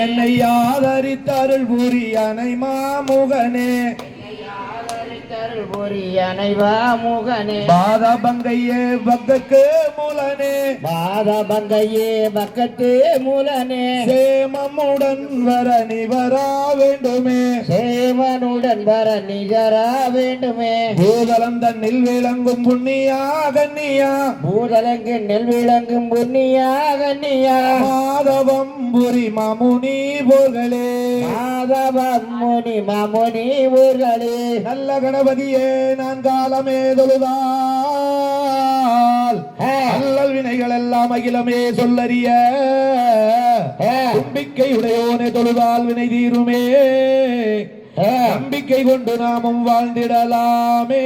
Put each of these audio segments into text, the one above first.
என்னை ஆதரித்தருள் புரியனை மாமுகனே பாதபங்கையே பக்கத்து மூலனே பாதபங்கையே பக்கத்து மூலனே சேமமுடன் வர நிவரா வேண்டுமே சேமனுடன் வர நிகரா வேண்டுமே பூதலம் தன்னில் விளங்கும் புண்ணியா கண்ணியா பூதலங்கு நெல் விளங்கும் புண்ணியா கண்ணியா மாதவம் புரி மாமுனி போர்களே மாதவம் முனி மாமுனி ஊர்களே நல்ல கணபதியே நான் காலமே தொழுதால் அல்லல் வினைகள் எல்லாம் அகிலமே சொல்லறிய நம்பிக்கை உடையோனே தொழுதால் வினை தீருமே நம்பிக்கை கொண்டு நாமும் வாழ்ந்திடலாமே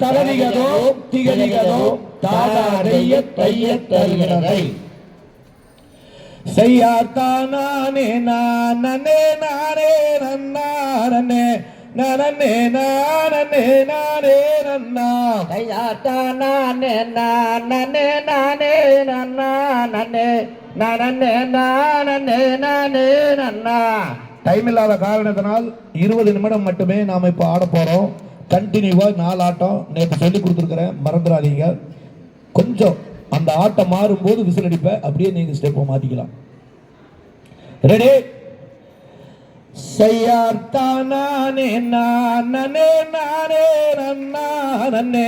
தவறி தகதிகதோ திகதிகதோ தாதாதைய தைய தருகிறதை செய்யாத்தானே நானே நானே நன்னானே நானே நானே நானே நன்னா செய்யாத்தானே நானே நானே நன்னானே நானே நானே நானே நன்னா. டைம் இல்லாத காரணத்தினால் 20 நிமிடம் மட்டுமே நாம் இப்போ ஆட போறோம். கண்டினியூவா 4 ஆட்டம் நேற்று சொல்லி கொடுத்துருக்கிறேன், மறந்துடாதீங்க. கொஞ்சம் அந்த ஆட்டம் மாறும்போது விசில் அடிப்ப, அப்படியே நீங்க ஸ்டெப்பை மாத்திக்கலாம். ரெடி? செய்யார்த்தானே நானே நானே நன்னானே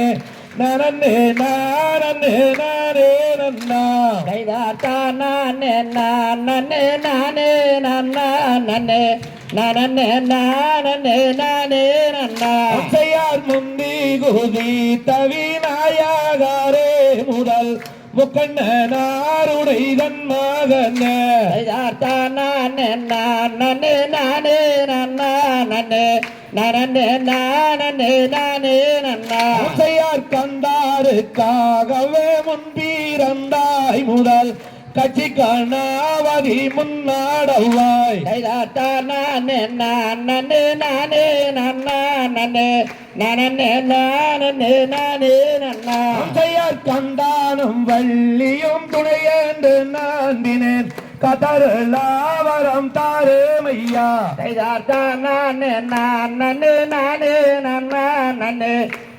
நானே நானே நானே நன்னா செய்தார்த்தானே நானே நானே நன்னானே நானே நானே நானே நன்னா. செய்யார் முந்தி குதி தவிநாயகரே முதல் முக்கண்ணனாருடை தன் மகனே செய்தார்த்தானே நானே நானே நன்னானே நானே நானே நானே நன்னா. செய்யார் கந்தாருக்காகவே முன்பீரந்தாய் முதல் கட்சி கணாவதி முன்னாடவாய் செய்தார்த்தானே நானே நானே நன்னானே நானே நானே நானே நன்னா. செய்யார் கந்தானும் வள்ளியும் துணையென்று நான்பினேன் கதருளாவரம் தாருமையா செய்தார்த்தானே நானே நானே நன்னானே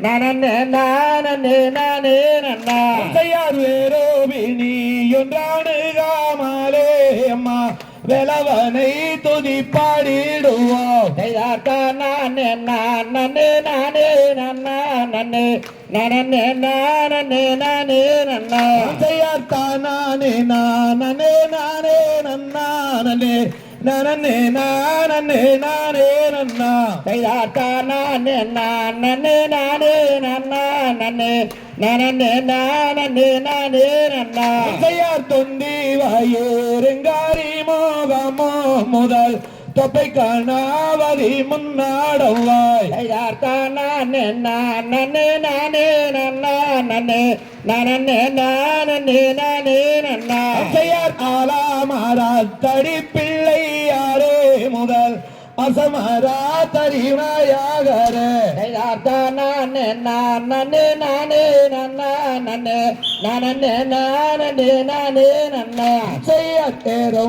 நானே நானே நானே நன்னா. செய்யார் வேரோபினி ஒன்றானுகாமலே அம்மா வேலவனை துதி பாடிடுவோம். செய்தார்த்தானே நானே நானே நன்னானே நானே நானே நானே நன்னா. செய்யார்த்தானே நானே நானே நன்னானே நானே நானே நானே நன்னா. செய்தார்த்தானே நானே நானே நன்னானே நானே நானே நானே நன்னா. செய்யார் தொந்தி வாயூருங்காரி மோகமோ முதல் தொப்பை கணாவதி முன்னாடவாய் செய்தார்த்தானே நானே நானே நன்னானே நானே நானே நானே நன்னா. செய்யார் ஆலாமரா தடி பிள்ளை யாரே முதல் அசமரா தரிநாயகரே செய்தார்த்தானே நானே நானே நன்னானே நானே நானே நானே நன்னா. செய்ய தேரும்